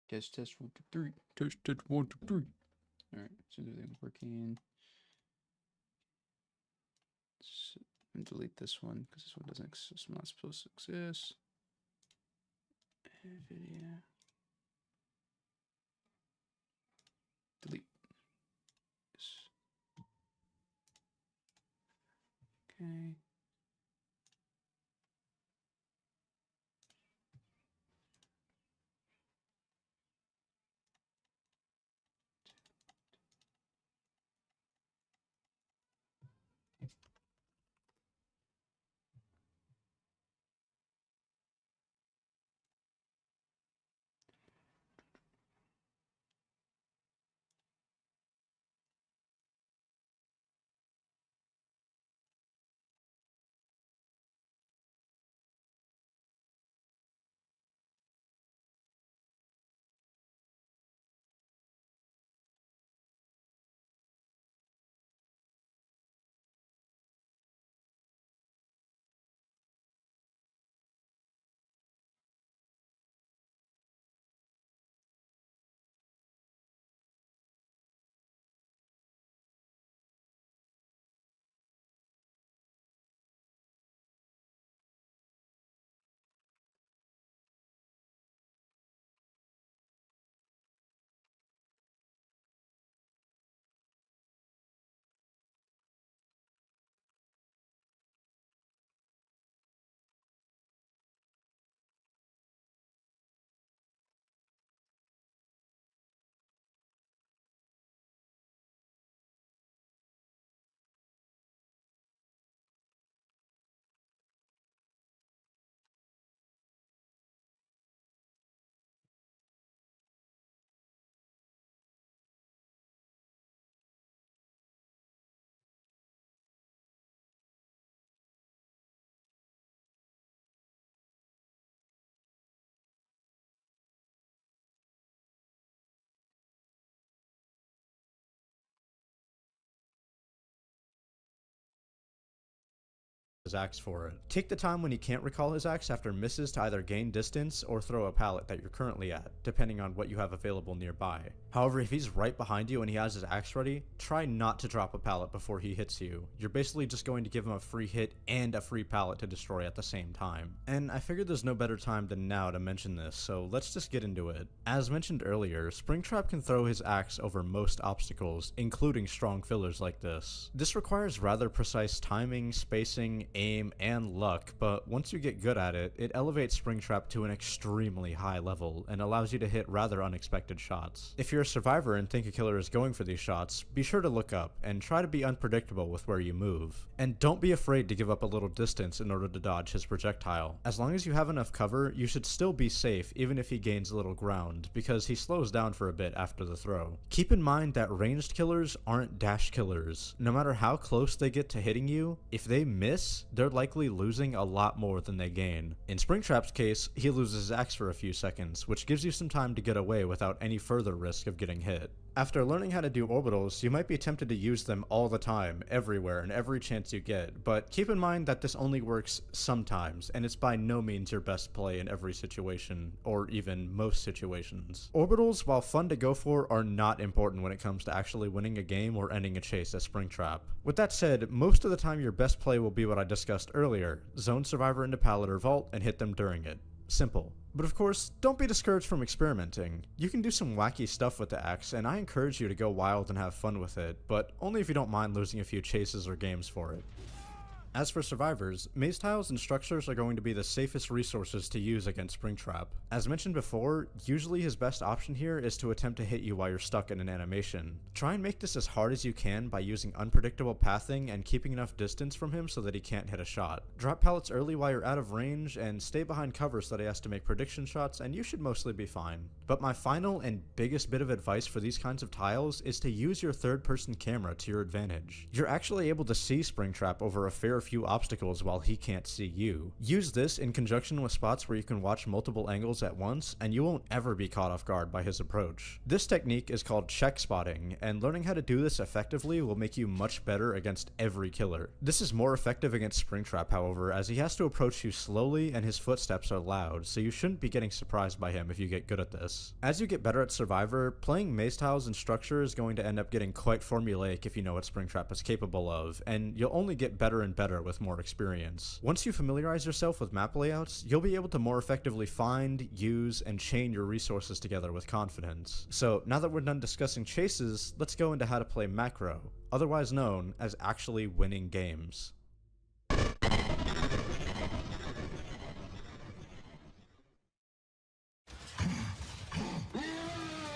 Test, 1, 2, 3. Test, 1, 2, 3. Alright, so everything working. So, and delete this one because this one doesn't exist. It's not supposed to exist. Video. Delete. Yes. Okay. His axe for it. Take the time when he can't recall his axe after misses to either gain distance or throw a pallet that you're currently at, depending on what you have available nearby. However, if he's right behind you and he has his axe ready, try not to drop a pallet before he hits you. You're basically just going to give him a free hit and a free pallet to destroy at the same time. And I figured there's no better time than now to mention this, so let's just get into it. As mentioned earlier, Springtrap can throw his axe over most obstacles, including strong fillers like this. This requires rather precise timing, spacing, aim, and luck, but once you get good at it, it elevates Springtrap to an extremely high level and allows you to hit rather unexpected shots. If you're a survivor and think a killer is going for these shots, be sure to look up and try to be unpredictable with where you move. And don't be afraid to give up a little distance in order to dodge his projectile. As long as you have enough cover, you should still be safe even if he gains a little ground, because he slows down for a bit after the throw. Keep in mind that ranged killers aren't dash killers. No matter how close they get to hitting you, if they miss, they're likely losing a lot more than they gain. In Springtrap's case, he loses his axe for a few seconds, which gives you some time to get away without any further risk of getting hit. After learning how to do orbitals, you might be tempted to use them all the time, everywhere, and every chance you get, but keep in mind that this only works sometimes, and it's by no means your best play in every situation, or even most situations. Orbitals, while fun to go for, are not important when it comes to actually winning a game or ending a chase at Springtrap. With that said, most of the time your best play will be what I discussed earlier: zone survivor into pallet or vault and hit them during it. Simple. But of course, don't be discouraged from experimenting. You can do some wacky stuff with the axe, and I encourage you to go wild and have fun with it, but only if you don't mind losing a few chases or games for it. As for survivors, maze tiles and structures are going to be the safest resources to use against Springtrap. As mentioned before, usually his best option here is to attempt to hit you while you're stuck in an animation. Try and make this as hard as you can by using unpredictable pathing and keeping enough distance from him so that he can't hit a shot. Drop pallets early while you're out of range, and stay behind cover so that he has to make prediction shots, and you should mostly be fine. But my final and biggest bit of advice for these kinds of tiles is to use your third-person camera to your advantage. You're actually able to see Springtrap over a fair few obstacles while he can't see you. Use this in conjunction with spots where you can watch multiple angles at once, and you won't ever be caught off guard by his approach. This technique is called check spotting, and learning how to do this effectively will make you much better against every killer. This is more effective against Springtrap, however, as he has to approach you slowly and his footsteps are loud, so you shouldn't be getting surprised by him if you get good at this. As you get better at Survivor, playing maze tiles and structure is going to end up getting quite formulaic if you know what Springtrap is capable of, and you'll only get better and better with more experience. Once you familiarize yourself with map layouts, you'll be able to more effectively find, use, and chain your resources together with confidence. So now that we're done discussing chases, let's go into how to play macro, otherwise known as actually winning games.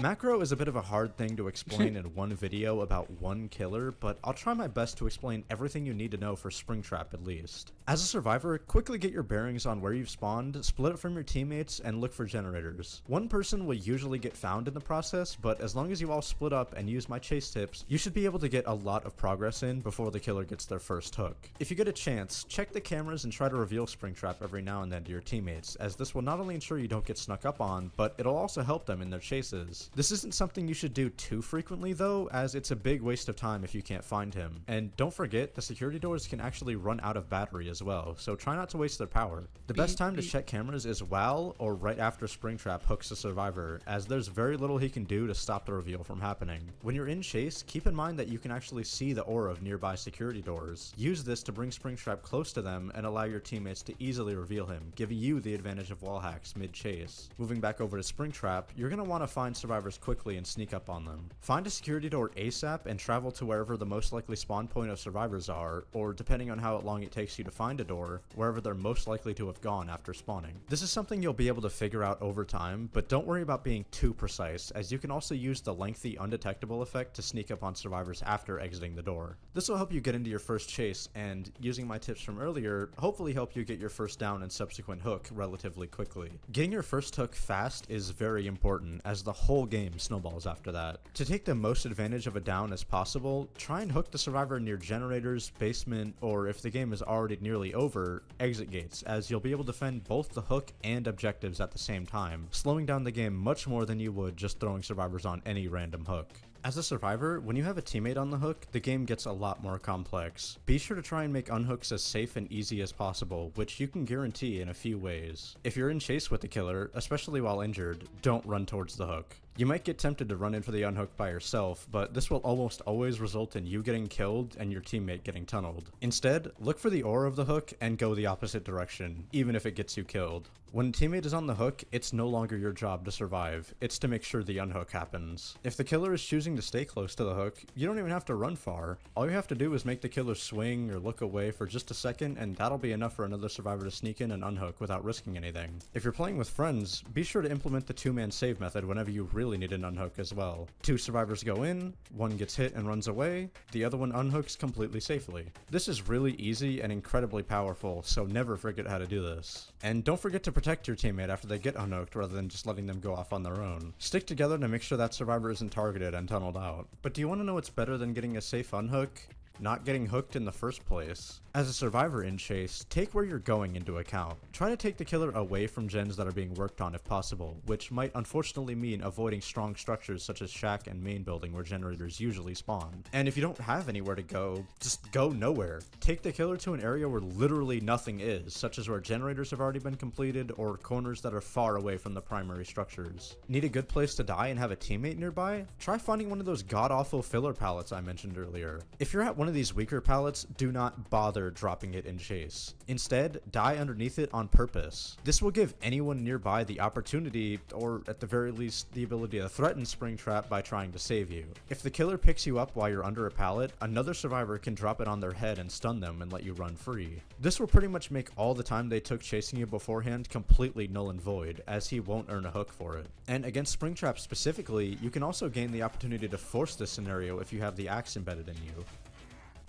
Macro is a bit of a hard thing to explain in one video about one killer, but I'll try my best to explain everything you need to know for Springtrap at least. As a survivor, quickly get your bearings on where you've spawned, split it from your teammates, and look for generators. One person will usually get found in the process, but as long as you all split up and use my chase tips, you should be able to get a lot of progress in before the killer gets their first hook. If you get a chance, check the cameras and try to reveal Springtrap every now and then to your teammates, as this will not only ensure you don't get snuck up on, but it'll also help them in their chases. This isn't something you should do too frequently though, as it's a big waste of time if you can't find him. And don't forget, the security doors can actually run out of battery as well, so try not to waste their power. The best time to check cameras is while or right after Springtrap hooks a survivor, as there's very little he can do to stop the reveal from happening. When you're in chase, keep in mind that you can actually see the aura of nearby security doors. Use this to bring Springtrap close to them and allow your teammates to easily reveal him, giving you the advantage of wall hacks mid-chase. Moving back over to Springtrap, you're going to want to find survivors quickly and sneak up on them. Find a security door ASAP and travel to wherever the most likely spawn point of survivors are, or depending on how long it takes you to find a door, wherever they're most likely to have gone after spawning. This is something you'll be able to figure out over time, but don't worry about being too precise, as you can also use the lengthy undetectable effect to sneak up on survivors after exiting the door. This will help you get into your first chase, and using my tips from earlier, hopefully help you get your first down and subsequent hook relatively quickly. Getting your first hook fast is very important, as the whole game snowballs after that. To take the most advantage of a down as possible, try and hook the survivor near generators, basement, or if the game is already nearly over, exit gates, as you'll be able to defend both the hook and objectives at the same time, slowing down the game much more than you would just throwing survivors on any random hook. As a survivor, when you have a teammate on the hook, the game gets a lot more complex. Be sure to try and make unhooks as safe and easy as possible, which you can guarantee in a few ways. If you're in chase with the killer, especially while injured, don't run towards the hook. You might get tempted to run in for the unhook by yourself, but this will almost always result in you getting killed and your teammate getting tunneled. Instead, look for the aura of the hook and go the opposite direction, even if it gets you killed. When a teammate is on the hook, it's no longer your job to survive, it's to make sure the unhook happens. If the killer is choosing to stay close to the hook, you don't even have to run far. All you have to do is make the killer swing or look away for just a second, and that'll be enough for another survivor to sneak in and unhook without risking anything. If you're playing with friends, be sure to implement the two-man save method whenever you really need an unhook as well. Two survivors go in, one gets hit and runs away, the other one unhooks completely safely. This is really easy and incredibly powerful, so never forget how to do this. And don't forget to protect your teammate after they get unhooked rather than just letting them go off on their own. Stick together to make sure that survivor isn't targeted and tunneled out. But do you want to know what's better than getting a safe unhook? Not getting hooked in the first place. As a survivor in chase, take where you're going into account. Try to take the killer away from gens that are being worked on if possible, which might unfortunately mean avoiding strong structures such as shack and main building where generators usually spawn. And if you don't have anywhere to go, just go nowhere. Take the killer to an area where literally nothing is, such as where generators have already been completed or corners that are far away from the primary structures. Need a good place to die and have a teammate nearby? Try finding one of those god-awful filler pallets I mentioned earlier. If you're at one of these weaker pallets, do not bother dropping it in chase. Instead, die underneath it on purpose. This will give anyone nearby the opportunity, or at the very least, the ability to threaten Springtrap by trying to save you. If the killer picks you up while you're under a pallet, another survivor can drop it on their head and stun them and let you run free. This will pretty much make all the time they took chasing you beforehand completely null and void, as he won't earn a hook for it. And against Springtrap specifically, you can also gain the opportunity to force this scenario if you have the axe embedded in you.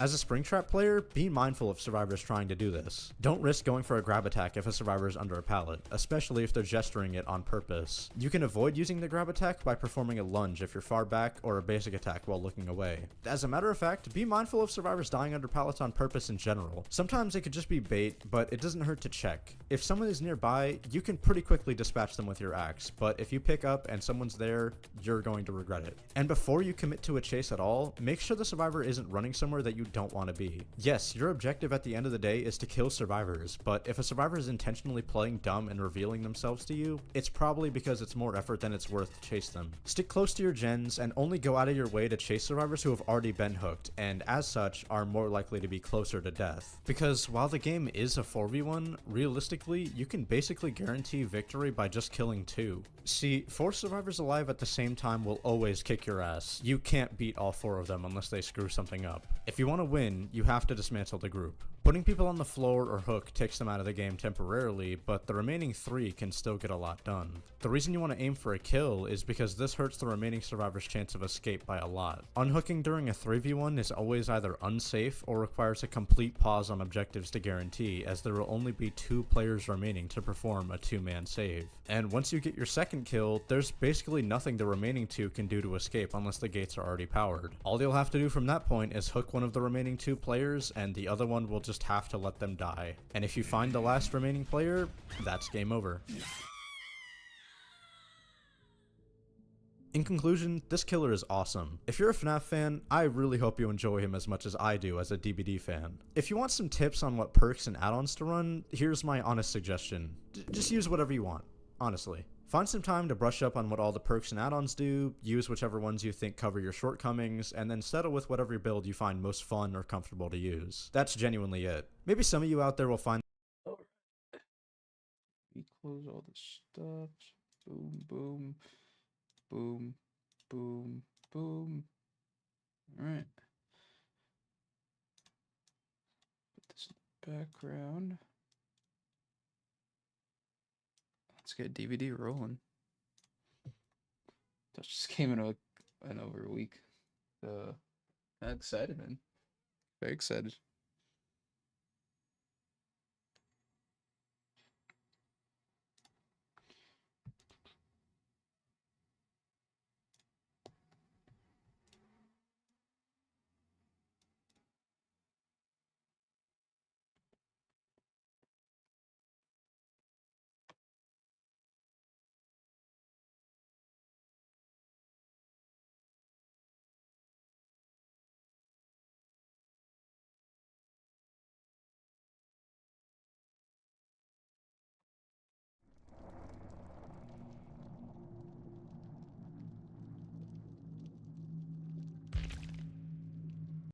As a Springtrap player, be mindful of survivors trying to do this. Don't risk going for a grab attack if a survivor is under a pallet, especially if they're gesturing it on purpose. You can avoid using the grab attack by performing a lunge if you're far back, or a basic attack while looking away. As a matter of fact, be mindful of survivors dying under pallets on purpose in general. Sometimes it could just be bait, but it doesn't hurt to check. If someone is nearby, you can pretty quickly dispatch them with your axe, but if you pick up and someone's there, you're going to regret it. And before you commit to a chase at all, make sure the survivor isn't running somewhere that you don't want to be. Yes, your objective at the end of the day is to kill survivors, but if a survivor is intentionally playing dumb and revealing themselves to you, it's probably because it's more effort than it's worth to chase them. Stick close to your gens and only go out of your way to chase survivors who have already been hooked, and as such, are more likely to be closer to death. Because while the game is a 4v1, realistically, you can basically guarantee victory by just killing 2. See, 4 survivors alive at the same time will always kick your ass. You can't beat all 4 of them unless they screw something up. If you want to win, you have to dismantle the group. Putting people on the floor or hook takes them out of the game temporarily, but the remaining 3 can still get a lot done. The reason you want to aim for a kill is because this hurts the remaining survivor's chance of escape by a lot. Unhooking during a 3v1 is always either unsafe or requires a complete pause on objectives to guarantee, as there will only be 2 players remaining to perform a 2-man save. And once you get your second kill, there's basically nothing the remaining 2 can do to escape unless the gates are already powered. All you'll have to do from that point is hook one of the remaining 2 players, and the other one will just have to let them die. And if you find the last remaining player, that's game over. In conclusion, this killer is awesome. If you're a FNAF fan, I really hope you enjoy him as much as I do as a DBD fan. If you want some tips on what perks and add-ons to run, here's my honest suggestion. Just use whatever you want, honestly. Find some time to brush up on what all the perks and add-ons do, use whichever ones you think cover your shortcomings, and then settle with whatever build you find most fun or comfortable to use. That's genuinely it. Maybe some of you out there will find We close all the stuff. Boom, boom, boom, boom, boom. All right. Put this in the background. Let's get DVD rolling. That just came in over a week. I'm excited, man. Very excited.